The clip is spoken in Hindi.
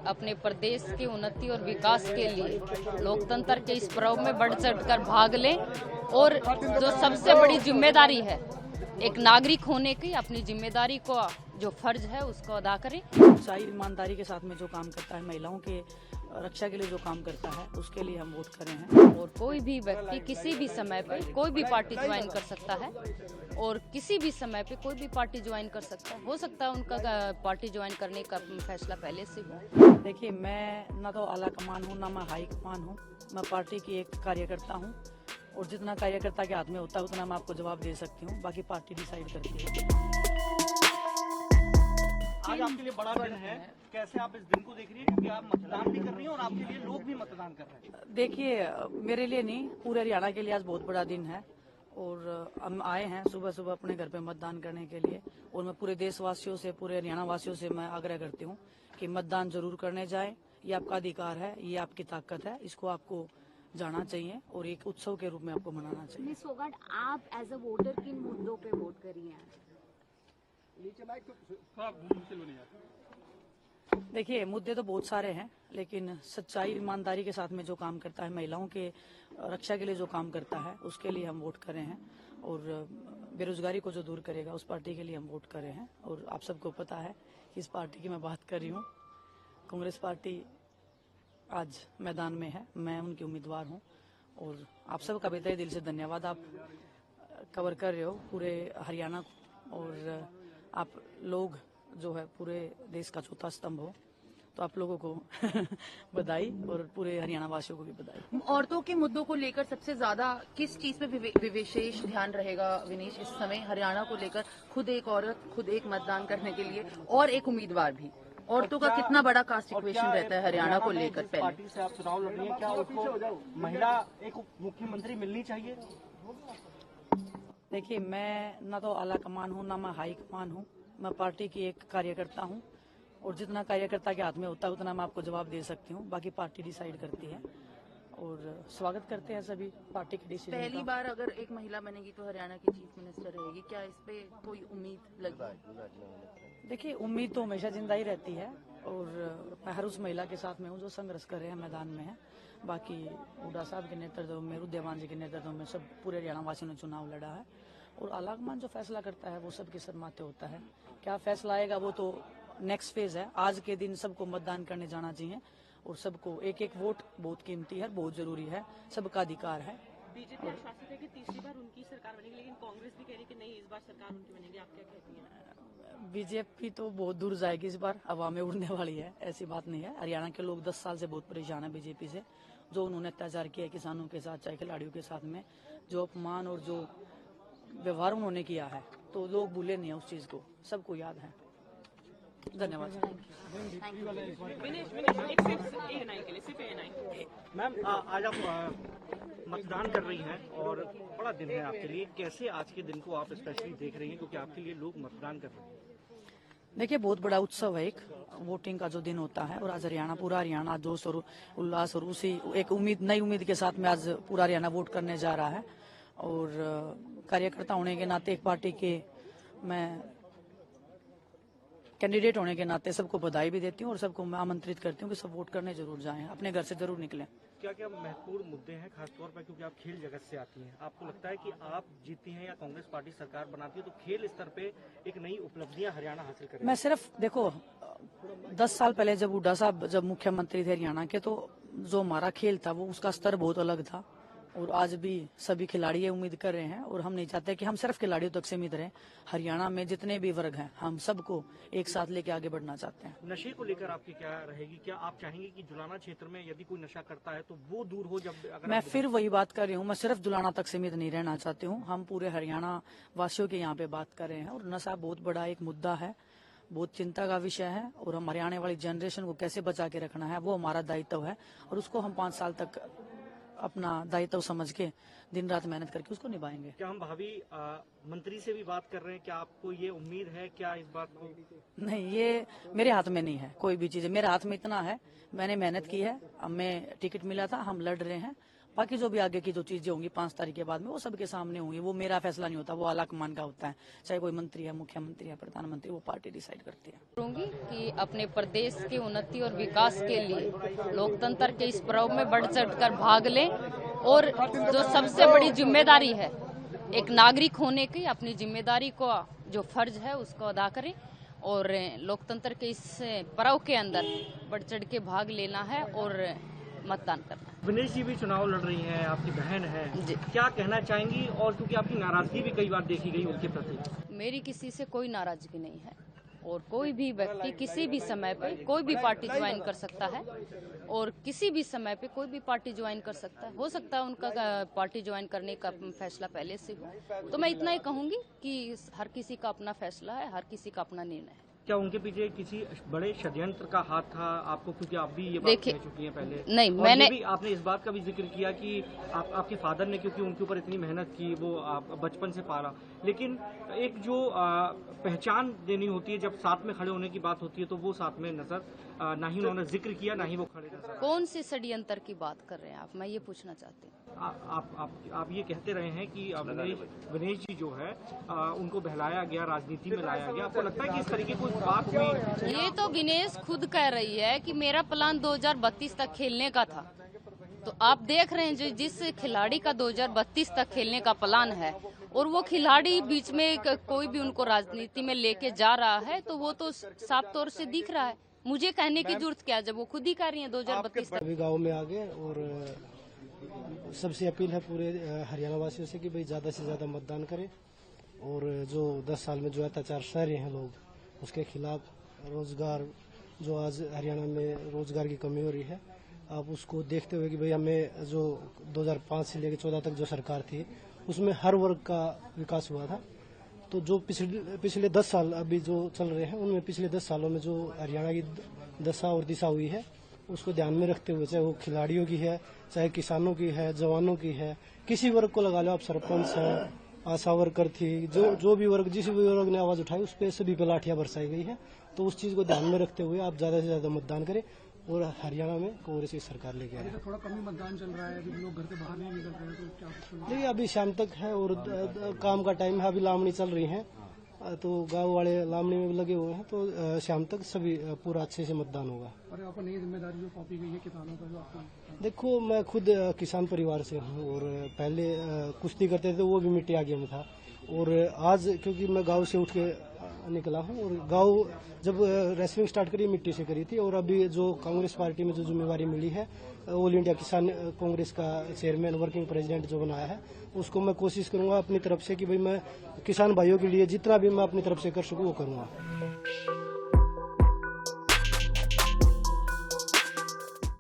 अपने प्रदेश की उन्नति और विकास के लिए लोकतंत्र के इस पर्व में बढ़ चढ़कर भाग लें और जो सबसे बड़ी जिम्मेदारी है एक नागरिक होने की, अपनी जिम्मेदारी को जो फर्ज है उसको अदा करें। सच्चाई ईमानदारी के साथ में जो काम करता है, महिलाओं के रक्षा के लिए जो काम करता है, उसके लिए हम वोट कर रहे हैं। और कोई भी व्यक्ति किसी भी समय पे कोई भी पार्टी ज्वाइन कर सकता है और किसी भी समय पे कोई भी पार्टी ज्वाइन कर सकता है। हो सकता है उनका पार्टी ज्वाइन करने का फैसला पहले से हो। देखिए, मैं ना तो आला कमान हूँ, ना मैं हाई कमान हूँ। मैं पार्टी की एक कार्यकर्ता हूँ और जितना कार्यकर्ता के हाथ में होता है उतना मैं आपको जवाब दे सकती हूँ, बाकी पार्टी डिसाइड करती है। आज आपके लिए बड़ा दिन है, कैसे आप इस दिन को देख रही हैं? क्योंकि आप मतदान भी कर रही हैं और आपके लिए लोग भी मतदान कर रहे हैं। देखिए, मेरे लिए नहीं, पूरे हरियाणा के लिए आज बहुत बड़ा दिन है और हम आए हैं सुबह सुबह अपने घर पे मतदान करने के लिए। और मैं पूरे देशवासियों से, पूरे हरियाणा वासियों से मैं आग्रह करती हूँ कि मतदान जरूर करने जाएं। ये आपका अधिकार है, ये आपकी ताकत है, इसको आपको जाना चाहिए और एक उत्सव के रूप में आपको मनाना चाहिए। मिस फोगाट, आप एज अ वोटर किन मुद्दों पे वोट करी हैं? देखिए, मुद्दे तो बहुत सारे हैं, लेकिन सच्चाई ईमानदारी के साथ में जो काम करता है, महिलाओं के रक्षा के लिए जो काम करता है, उसके लिए हम वोट कर रहे हैं। और बेरोजगारी को जो दूर करेगा उस पार्टी के लिए हम वोट कर रहे हैं। और आप सबको पता है कि इस पार्टी की मैं बात कर रही हूँ। कांग्रेस पार्टी आज मैदान में है, मैं उनकी उम्मीदवार हूँ और आप सबका बेहतरीन दिल से धन्यवाद। आप कवर कर रहे हो पूरे हरियाणा को और आप लोग जो है पूरे देश का चौथा स्तंभ हो, तो आप लोगों को बधाई और पूरे हरियाणा वासियों को भी बधाई। औरतों के मुद्दों को लेकर सबसे ज्यादा किस चीज पे विशेष ध्यान रहेगा विनेश इस समय हरियाणा को लेकर? खुद एक औरत, खुद एक मतदान करने के लिए और एक उम्मीदवार भी, औरतों का कितना बड़ा कास्ट इक्वेशन रहता है हरियाणा को लेकर? पहले पार्टी से आप चुनाव लड़ रही हैं, क्या उसको महिला एक मुख्यमंत्री मिलनी चाहिए? देखिए, मैं ना तो आला कमान हूँ, ना मैं हाई कमान हूँ। मैं पार्टी की एक कार्यकर्ता हूँ और जितना कार्यकर्ता के हाथ में होता है उतना मैं आपको जवाब दे सकती हूँ, बाकी पार्टी डिसाइड करती है। और स्वागत करते हैं सभी पार्टी के डिसीजन का। पहली बार अगर एक महिला बनेगी तो हरियाणा की चीफ मिनिस्टर रहेगी, क्या इस पे कोई उम्मीद लगी? देखिए, उम्मीद तो हमेशा जिंदा ही रहती है और मैं हर उस महिला के साथ में हूँ जो संघर्ष कर रहे हैं, मैदान में है। बाकी हुड्डा साहब के नेतृत्व में, रुद्रदेवान जी के नेतृत्व में सब पूरे हरियाणा वासियों ने चुनाव लड़ा है और आलाकमान जो फैसला करता है वो सबके सर माथे होता है। क्या फैसला आएगा वो तो नेक्स्ट फेज है। आज के दिन सबको मतदान करने जाना चाहिए और सबको एक एक वोट बहुत कीमती है, बहुत जरूरी है, सबका अधिकार है। बीजेपी आश्वासित है कि तीसरी बार उनकी सरकार बनेगी, लेकिन कांग्रेस भी कह रही है कि नहीं, इस बार सरकार उनकी बनेगी। आप क्या कहती हैं? बीजेपी तो बहुत दूर जाएगी इस बार, हवा में उड़ने वाली है, ऐसी बात नहीं है। हरियाणा के लोग 10 साल से बहुत परेशान है बीजेपी से। जो उन्होंने अत्याचार किया है किसानों के साथ, चाहे खिलाड़ियों के साथ में, जो अपमान और जो व्यवहार उन्होंने किया है, तो लोग भूले नहीं है उस चीज को, सबको याद है। धन्यवाद। मैम, आज आप मतदान कर रही हैं और बड़ा दिन है आपके लिए, कैसे आज के दिन को आप स्पेशली देख रही हैं, क्योंकि आपके लिए लोग मतदान कर रहे हैं? देखिए, बहुत बड़ा उत्सव है, एक वोटिंग का जो दिन होता है और आज हरियाणा, पूरा हरियाणा जोश और उल्लास और उसी एक उम्मीद, नई उम्मीद के साथ में आज पूरा हरियाणा वोट करने जा रहा है। और कार्यकर्ता होने के नाते, एक पार्टी के मैं कैंडिडेट होने के नाते सबको बधाई भी देती हूँ और सबको मैं आमंत्रित करती हूँ कि सब वोट करने जरूर जाएं, अपने घर से जरूर निकलें। क्या क्या महत्वपूर्ण मुद्दे हैं, खासतौर पर क्योंकि आप खेल जगत से आती हैं, आपको लगता है कि आप जीती हैं या कांग्रेस पार्टी सरकार बनाती है तो खेल स्तर पे एक नई उपलब्धियां हरियाणा हासिल करेगा? मैं सिर्फ देखो, 10 साल पहले जब हुड्डा साहब जब मुख्यमंत्री थे हरियाणा के, तो जो हमारा खेल था वो उसका स्तर बहुत अलग था और आज भी सभी खिलाड़ी ये उम्मीद कर रहे हैं और हम नहीं चाहते कि हम सिर्फ खिलाड़ियों तक सीमित रहें। हरियाणा में जितने भी वर्ग हैं, हम सबको एक साथ लेके आगे बढ़ना चाहते हैं। नशे को लेकर आपकी क्या रहेगी? क्या आप चाहेंगे कि जुलाना क्षेत्र में यदि कोई नशा करता है तो वो दूर हो? जब अगर मैं फिर वही बात कर रही हूँ, मैं सिर्फ जुलाना तक सीमित नहीं रहना चाहती हूँ। हम पूरे हरियाणा वासियों के यहाँ पे बात कर रहे हैं और नशा बहुत बड़ा एक मुद्दा है, बहुत चिंता का विषय है और हम हरियाणा वाली जनरेशन को कैसे बचा के रखना है वो हमारा दायित्व है और उसको हम 5 साल तक अपना दायित्व समझ के दिन रात मेहनत करके उसको निभाएंगे। क्या हम भावी मंत्री से भी बात कर रहे हैं? क्या आपको ये उम्मीद है क्या इस बात को? नहीं, ये मेरे हाथ में नहीं है कोई भी चीज। मेरे हाथ में इतना है, मैंने मेहनत की है, हमें टिकट मिला था, हम लड़ रहे हैं बाकी जो भी आगे की जो चीजें होंगी 5 तारीख के बाद में वो सबके सामने होंगी। वो मेरा फैसला नहीं होता, वो आलाकमान का होता है। चाहे कोई मंत्री है, मुख्यमंत्री है, प्रधानमंत्री, वो पार्टी डिसाइड करती है। करूंगी कि अपने प्रदेश की उन्नति और विकास के लिए लोकतंत्र के इस पर्व में बढ़ चढ़ कर भाग लें और जो सबसे बड़ी जिम्मेदारी है एक नागरिक होने की, अपनी जिम्मेदारी को जो फर्ज है उसको अदा करें और लोकतंत्र के इस पर्व के अंदर बढ़ चढ़ के भाग लेना है और मतदान करना है। विनेश जी भी चुनाव लड़ रही हैं, आपकी बहन है, जी। क्या कहना चाहेंगी? और क्योंकि आपकी नाराजगी भी कई बार देखी गई उनके प्रति। मेरी किसी से कोई नाराजगी नहीं है और कोई भी व्यक्ति किसी भी समय पे कोई भी पार्टी ज्वाइन कर सकता है और किसी भी समय पे कोई भी पार्टी ज्वाइन कर सकता है। हो सकता है उनका पार्टी ज्वाइन करने का फैसला पहले से हो, तो मैं इतना ही कहूंगी कि हर किसी का अपना फैसला है, हर किसी का अपना निर्णय है। क्या उनके पीछे किसी बड़े षड्यंत्र का हाथ था आपको? क्योंकि आप भी ये बात कह चुकी हैं पहले। नहीं, और मैंने ये भी आपने इस बात का भी जिक्र किया कि आपके फादर ने, क्योंकि उनके ऊपर इतनी मेहनत की, वो आप बचपन से पाला, लेकिन एक जो पहचान देनी होती है जब साथ में खड़े होने की बात होती है तो वो साथ में नजर ना ही उन्होंने जिक्र किया, ना ही वो खड़े नजर। कौन से षड्यंत्र की बात कर रहे हैं आप? मैं ये पूछना चाहती हूँ। आप ये कहते रहे हैं कि विनेश जी जो है उनको बहलाया गया, राजनीति में लाया गया। आपको लगता है कि इस तरीके की बात हुई? ये तो विनेश खुद कह रही है कि मेरा प्लान 2032 तक खेलने का था। तो आप देख रहे हैं जो जिस खिलाड़ी का 2032 तक खेलने का प्लान है और वो खिलाड़ी बीच में कोई भी उनको राजनीति में लेके जा रहा है, तो वो तो साफ तौर से दिख रहा है। मुझे कहने की जरूरत क्या है जब वो खुद ही कह रही है 2032 तक। अभी गाँव में आ गए और सबसे अपील है पूरे हरियाणा वासियों से कि भाई ज्यादा से ज्यादा मतदान करें और जो 10 साल में जो अत्याचार सह रहे हैं लोग उसके खिलाफ रोजगार, जो आज हरियाणा में रोजगार की कमी हो रही है, आप उसको देखते हुए कि भाई हमें जो 2005 से लेकर 14 तक जो सरकार थी उसमें हर वर्ग का विकास हुआ था। तो जो पिछले 10 साल अभी जो चल रहे हैं उनमें पिछले 10 सालों में जो हरियाणा की दशा और दिशा हुई है उसको ध्यान में रखते हुए, चाहे वो खिलाड़ियों की है, चाहे किसानों की है, जवानों की है, किसी वर्ग को लगा लो आप, सरपंच है, आशा वर्कर थी, जो भी वर्ग, जिस भी वर्ग ने आवाज उठाई उस पर सभी पे लाठियां बरसाई गई है। तो उस चीज को ध्यान में रखते हुए आप ज्यादा से ज्यादा मतदान करें और हरियाणा में कांग्रेस की सरकार लेके आए। थोड़ा कम ही मतदान चल रहा है, अभी लोग घर से बाहर नहीं निकल रहे हैं, तो क्या? देखिए अभी शाम तक है और काम का टाइम है, अभी लामनी चल रही है तो गांव वाले लामनी में भी लगे हुए हैं, तो शाम तक सभी पूरा अच्छे से मतदान होगा। और आपको नई जिम्मेदारी जो सौंपी गई है किसानों का, जो आपको? देखो मैं खुद किसान परिवार से हूँ और पहले कुश्ती करते थे, वो भी मिट्टी आगे में था। और आज क्योंकि मैं गांव से उठ के निकला हूँ और गांव जब रेसलिंग स्टार्ट करी मिट्टी से करी थी और अभी जो कांग्रेस पार्टी में जो जिम्मेवारी मिली है ऑल इंडिया किसान कांग्रेस का चेयरमैन, वर्किंग प्रेसिडेंट जो बनाया है, उसको मैं कोशिश करूंगा अपनी तरफ से कि भाई मैं किसान भाइयों के लिए जितना भी मैं अपनी तरफ से कर सकूं वो करूंगा।